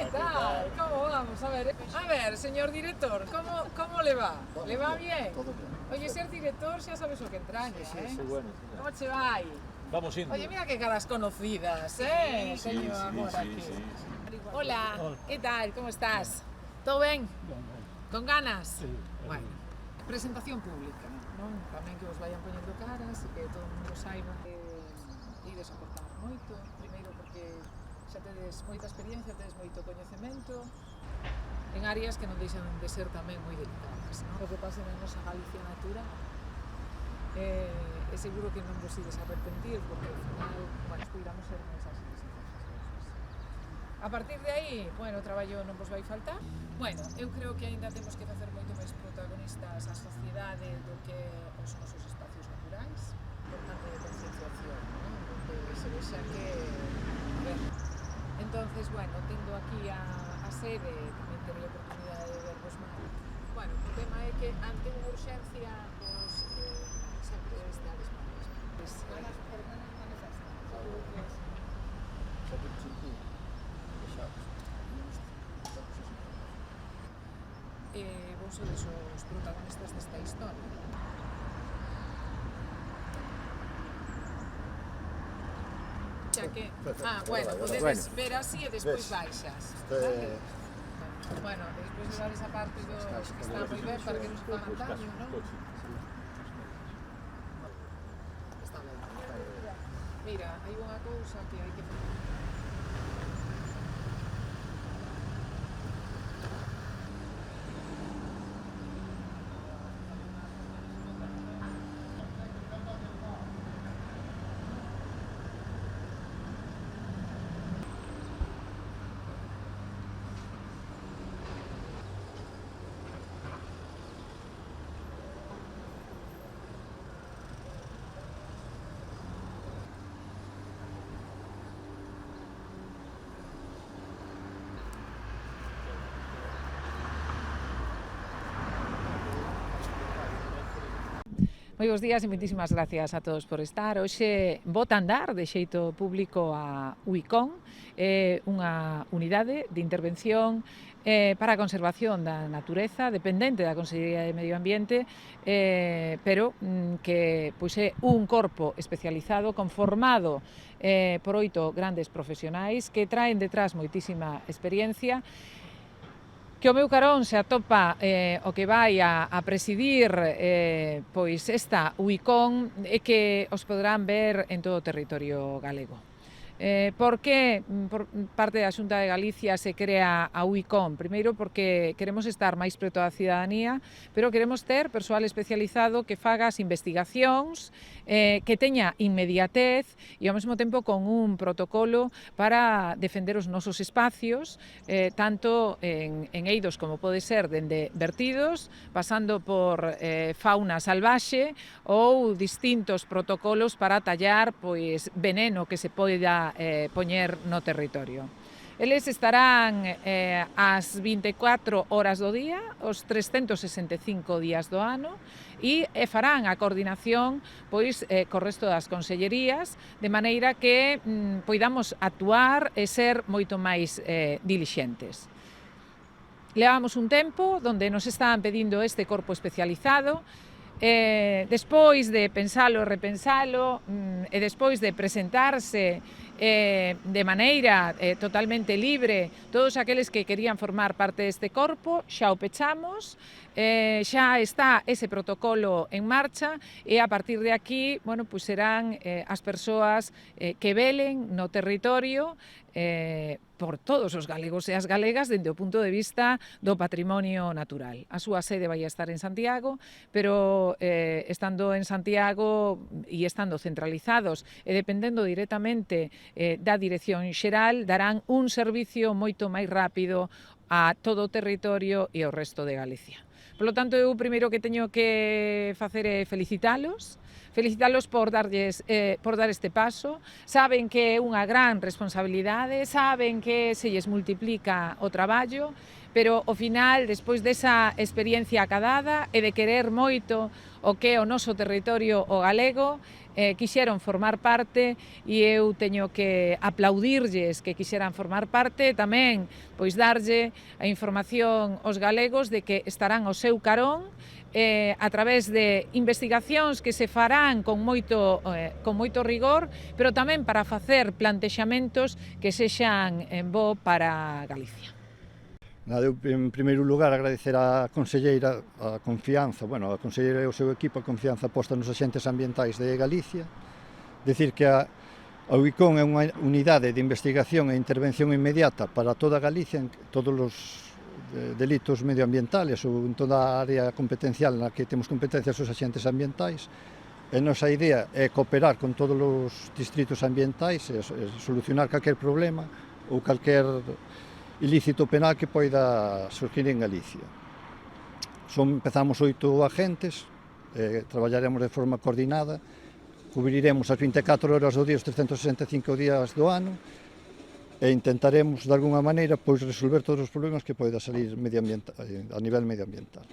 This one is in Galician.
¿Qué tal? ¿Cómo vamos? A ver, señor director, ¿cómo le va? ¿Le va bien? Todo bien. Oye, ser director xa sabes o que entraña, Sí, bueno. Como che vai? Vamos indo. Oye, mira que caras conocidas, Teño amor aquí. Hola, ¿qué tal? ¿Cómo estás? ¿Todo ben? Con ganas? Sí. Bueno, presentación pública, non? Tamén que vos vayan poñendo caras e que todo o mundo saiba que ides aportar moito, primeiro porque xa tedes moita experiencia, tedes moito coñecemento en áreas que non deixan de ser tamén moi delicadas, non? O que pasa na nosa Galicia natural e seguro que non vos ides arrepentir porque ao final, bueno, cuidamos ser nosas A partir de aí, bueno, o traballo non vos vai faltar. Bueno, eu creo que aínda temos que facer moito máis protagonistas a sociedade do que os nosos espacios naturais, por tanto de concienciación, non? Donde se vexa que, a ver, entonces, bueno, tendo aquí a sede, tamén terei a oportunidade de vervos máis. Bueno, o tema é que ante unha urxencia, pues, sempre estades máis. Vos sodes os protagonistas desta historia. Xa que, bueno, podedes ver así e despois baixas. Vale? Bueno, despois de dar esa parte do que está moi ben para que non se fagan daño, non? Está ben. Mira, hai unha cousa que hai que facer. Moi bons días e moitísimas gracias a todos por estar. Hoxe bota andar de xeito público a UICON, unha unidade de intervención para a conservación da natureza, dependente da Consellería de Medio Ambiente, pero que pois, é un corpo especializado conformado por 8 grandes profesionais que traen detrás moitísima experiencia, que o meu carón se atopa o que vai a presidir pois esta UICON e que os poderán ver en todo o territorio galego. Por que por parte da Xunta de Galicia se crea a UICON? Primeiro porque queremos estar máis preto da cidadanía, pero queremos ter persoal especializado que faga as investigacións, que teña inmediatez e ao mesmo tempo con un protocolo para defender os nosos espacios, tanto en eidos como pode ser dende vertidos, pasando por fauna salvaxe ou distintos protocolos para tallar pois veneno que se poida poñer no territorio. Eles estarán ás 24 horas do día, os 365 días do ano, e farán a coordinación pois co resto das consellerías, de maneira que poidamos actuar e ser moito máis dilixentes. Levamos un tempo donde nos estaban pedindo este corpo especializado, despois de pensalo e repensalo, e despois de presentarse de maneira totalmente libre todos aqueles que querían formar parte deste corpo, xa o pechamos, xa está ese protocolo en marcha e a partir de aquí, bueno, pues serán as persoas que velen no territorio por todos os galegos e as galegas dende o punto de vista do patrimonio natural. A súa sede vai a estar en Santiago, pero estando en Santiago e estando centralizados e dependendo directamente da Dirección Xeral, darán un servicio moito máis rápido a todo o territorio e ao resto de Galicia. Por lo tanto, eu primeiro que teño que facer é felicitalos felicitalos por dar este paso. Saben que é unha gran responsabilidade, saben que se lles multiplica o traballo, pero ao final, despois desa experiencia acadada e de querer moito o que é o noso territorio o galego, quixeron formar parte e eu teño que aplaudirlles que quixeran formar parte, tamén pois darlle a información aos galegos de que estarán ao seu carón a través de investigacións que se farán con moito rigor, pero tamén para facer plantexamentos que sexan bo para Galicia. Eu, en primeiro lugar, agradecer á conselleira a confianza, a conselleira e o seu equipo a confianza posta nos axentes ambientais de Galicia. Decir que a UICON é unha unidade de investigación e intervención inmediata para toda Galicia, en todos os delitos medioambientales ou en toda a área competencial na que temos competencias os axentes ambientais. A nosa idea é cooperar con todos os distritos ambientais e solucionar calquer problema ou calquer ilícito penal que poida surgir en Galicia. Empezamos 8 agentes, traballaremos de forma coordinada, cubriremos as 24 horas do día, os 365 días do ano, e intentaremos, de alguna maneira, resolver todos os problemas que poida salir a nivel medioambiental.